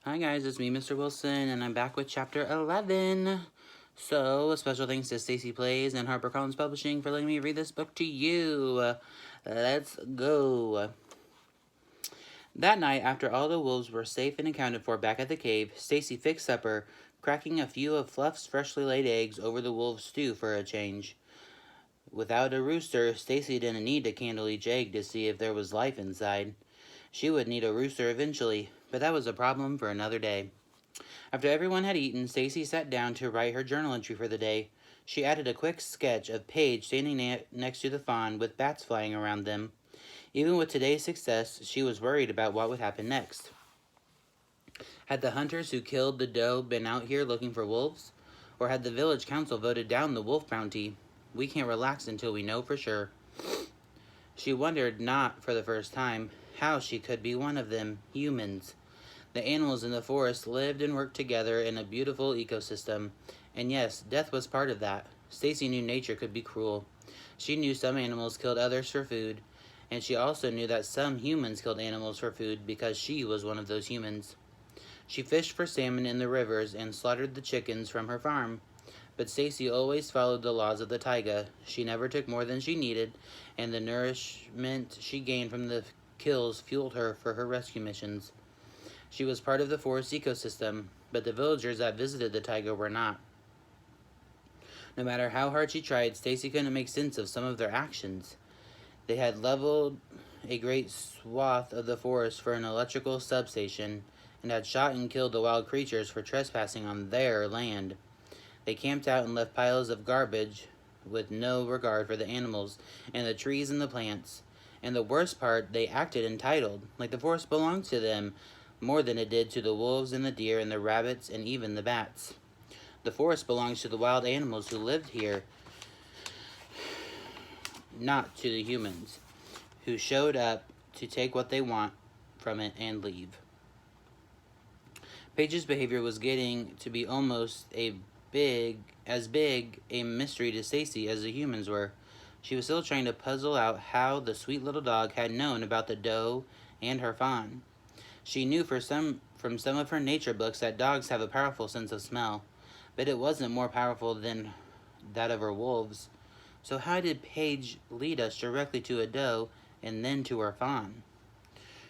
Hi guys, it's me, Mr. Wilson, and I'm back with Chapter 11. So, a special thanks to StacyPlays and Harper Publishing for letting me read this book to you. Let's go. That night, after all the wolves were safe and accounted for back at the cave, Stacy fixed supper, cracking a few of Fluff's freshly laid eggs over the wolves' stew for a change. Without a rooster, Stacy didn't need to candle each egg to see if there was life inside. She would need a rooster eventually, but that was a problem for another day. After everyone had eaten, Stacy sat down to write her journal entry for the day. She added a quick sketch of Paige standing next to the fawn with bats flying around them. Even with today's success, she was worried about what would happen next. Had the hunters who killed the doe been out here looking for wolves? Or had the village council voted down the wolf bounty? We can't relax until we know for sure. She wondered, not for the first time, how she could be one of them, humans. The animals in the forest lived and worked together in a beautiful ecosystem. And yes, death was part of that. Stacy knew nature could be cruel. She knew some animals killed others for food, and she also knew that some humans killed animals for food because she was one of those humans. She fished for salmon in the rivers and slaughtered the chickens from her farm. But Stacy always followed the laws of the taiga. She never took more than she needed, and the nourishment she gained from the kills fueled her for her rescue missions. She was part of the forest ecosystem, but the villagers that visited the taiga were not. No matter how hard she tried, Stacy couldn't make sense of some of their actions. They had leveled a great swath of the forest for an electrical substation, and had shot and killed the wild creatures for trespassing on their land. They camped out and left piles of garbage with no regard for the animals and the trees and the plants. And the worst part, they acted entitled, like the forest belonged to them, more than it did to the wolves and the deer and the rabbits and even the bats. The forest belongs to the wild animals who lived here, not to the humans, who showed up to take what they want from it and leave. Paige's behavior was getting to be almost as big a mystery to Stacy as the humans were. She was still trying to puzzle out how the sweet little dog had known about the doe and her fawn. She knew from some of her nature books that dogs have a powerful sense of smell, but it wasn't more powerful than that of her wolves. So how did Paige lead us directly to a doe and then to her fawn?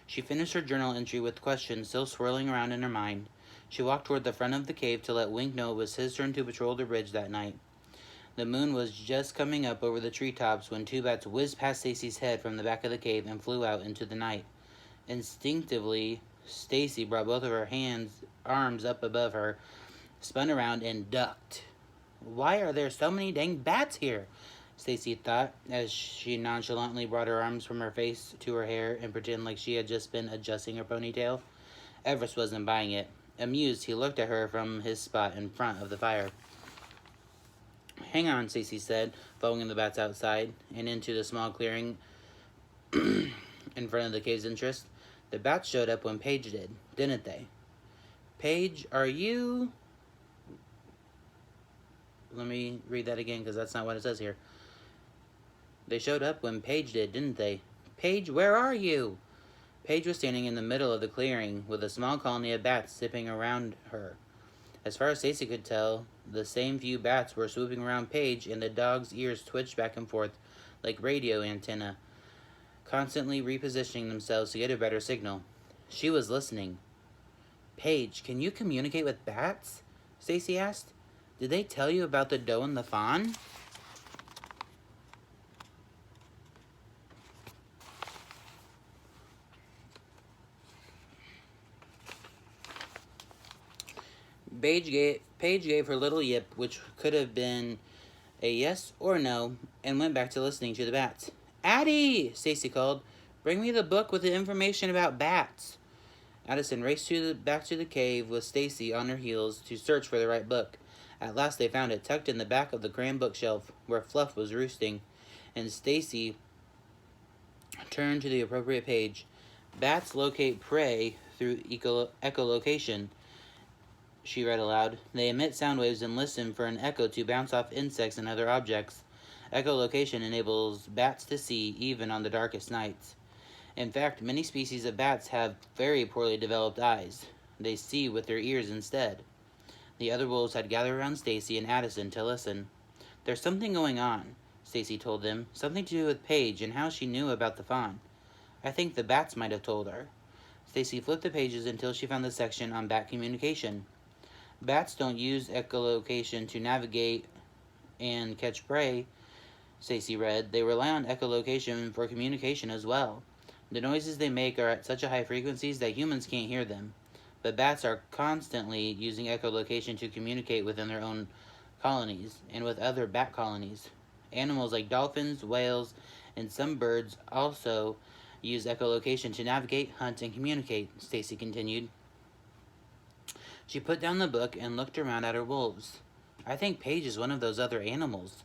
She finished her journal entry with questions still swirling around in her mind. She walked toward the front of the cave to let Wink know it was his turn to patrol the ridge that night. The moon was just coming up over the treetops when two bats whizzed past Stacy's head from the back of the cave and flew out into the night. Instinctively, Stacy brought both of her arms up above her, spun around, and ducked. Why are there so many dang bats here? Stacy thought, as she nonchalantly brought her arms from her face to her hair and pretended like she had just been adjusting her ponytail. Everest wasn't buying it. Amused, he looked at her from his spot in front of the fire. Hang on, Stacy said, following the bats outside and into the small clearing in front of the cave's entrance. The bats showed up when Paige did, didn't they? Paige, are you... Let me read that again, because that's not what it says here. They showed up when Paige did, didn't they? Paige, where are you? Paige was standing in the middle of the clearing, with a small colony of bats zipping around her. As far as Stacy could tell, the same few bats were swooping around Paige, and the dog's ears twitched back and forth like radio antennae, constantly repositioning themselves to get a better signal. She was listening. Paige, can you communicate with bats? Stacy asked. Did they tell you about the doe and the fawn? Paige gave her little yip, which could have been a yes or no, and went back to listening to the bats. Addie, Stacy called. Bring me the book with the information about bats. Addison raced back to the cave with Stacy on her heels to search for the right book. At last they found it tucked in the back of the grand bookshelf where Fluff was roosting, and Stacy turned to the appropriate page. Bats locate prey through echolocation, she read aloud. They emit sound waves and listen for an echo to bounce off insects and other objects. Echolocation enables bats to see even on the darkest nights. In fact, many species of bats have very poorly developed eyes. They see with their ears instead. The other wolves had gathered around Stacy and Addison to listen. "There's something going on," Stacy told them. "Something to do with Paige and how she knew about the fawn. I think the bats might have told her." Stacy flipped the pages until she found the section on bat communication. "Bats don't use echolocation to navigate and catch prey," Stacy read. "They rely on echolocation for communication as well. The noises they make are at such a high frequencies that humans can't hear them. But bats are constantly using echolocation to communicate within their own colonies and with other bat colonies. Animals like dolphins, whales, and some birds also use echolocation to navigate, hunt, and communicate," Stacy continued. She put down the book and looked around at her wolves. "I think Paige is one of those other animals,"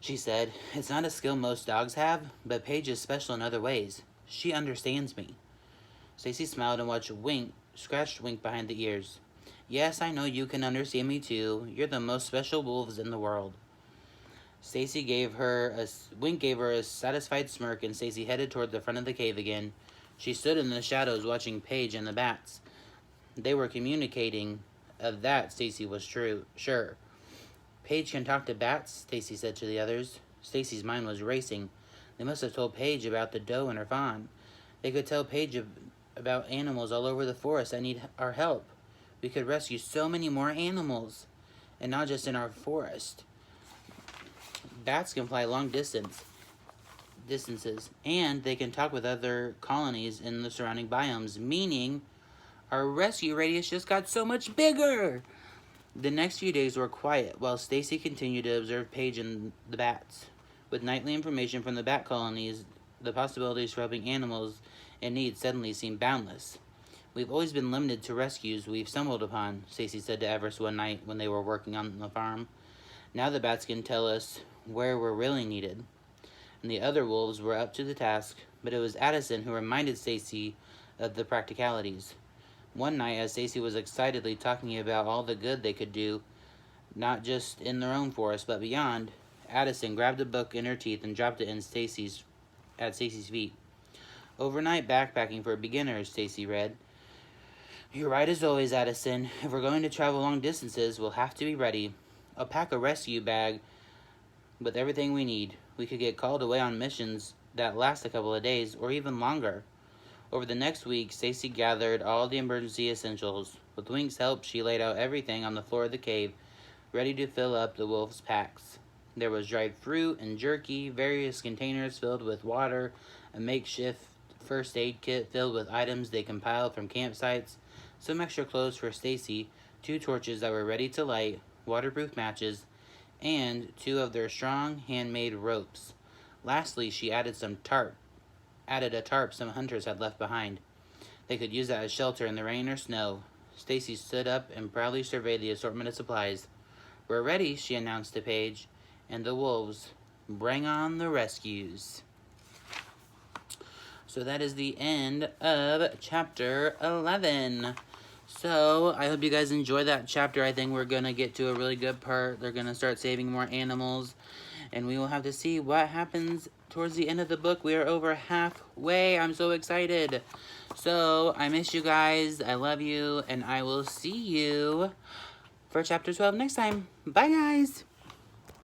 she said. "It's not a skill most dogs have, but Paige is special in other ways. She understands me." Stacy smiled and watched Wink scratch Wink behind the ears. "Yes, I know you can understand me too. You're the most special wolves in the world." Wink gave her a satisfied smirk, and Stacy headed toward the front of the cave again. She stood in the shadows watching Paige and the bats. They were communicating. Of that, Stacy was sure. "Paige can talk to bats," Stacy said to the others. Stacy's mind was racing. They must have told Paige about the doe and her fawn. They could tell Paige about animals all over the forest that need our help. We could rescue so many more animals, and not just in our forest. Bats can fly long distances, and they can talk with other colonies in the surrounding biomes, meaning our rescue radius just got so much bigger." The next few days were quiet while Stacy continued to observe Paige and the bats. With nightly information from the bat colonies, the possibilities for helping animals in need suddenly seemed boundless. "We've always been limited to rescues we've stumbled upon," Stacy said to Everest one night when they were working on the farm. "Now the bats can tell us where we're really needed." And the other wolves were up to the task, but it was Addison who reminded Stacy of the practicalities. One night, as Stacy was excitedly talking about all the good they could do, not just in their own forest, but beyond, Addison grabbed a book in her teeth and dropped it at Stacy's feet. "Overnight backpacking for beginners," Stacy read. "You're right as always, Addison. If we're going to travel long distances, we'll have to be ready. I'll pack a rescue bag with everything we need. We could get called away on missions that last a couple of days, or even longer." Over the next week, Stacy gathered all the emergency essentials. With Wink's help, she laid out everything on the floor of the cave, ready to fill up the wolves' packs. There was dried fruit and jerky, various containers filled with water, a makeshift first aid kit filled with items they compiled from campsites, some extra clothes for Stacy, 2 torches that were ready to light, waterproof matches, and 2 of their strong handmade ropes. Lastly, she added a tarp some hunters had left behind. They could use that as shelter in the rain or snow. Stacy stood up and proudly surveyed the assortment of supplies. "We're ready," she announced to Paige, and the wolves bring on the rescues. So that is the end of chapter 11. So I hope you guys enjoyed that chapter. I think we're going to get to a really good part. They're going to start saving more animals, and we will have to see what happens towards the end of the book. We are over halfway. I'm so excited. So I miss you guys. I love you, and I will see you for chapter 12 next time. Bye, guys.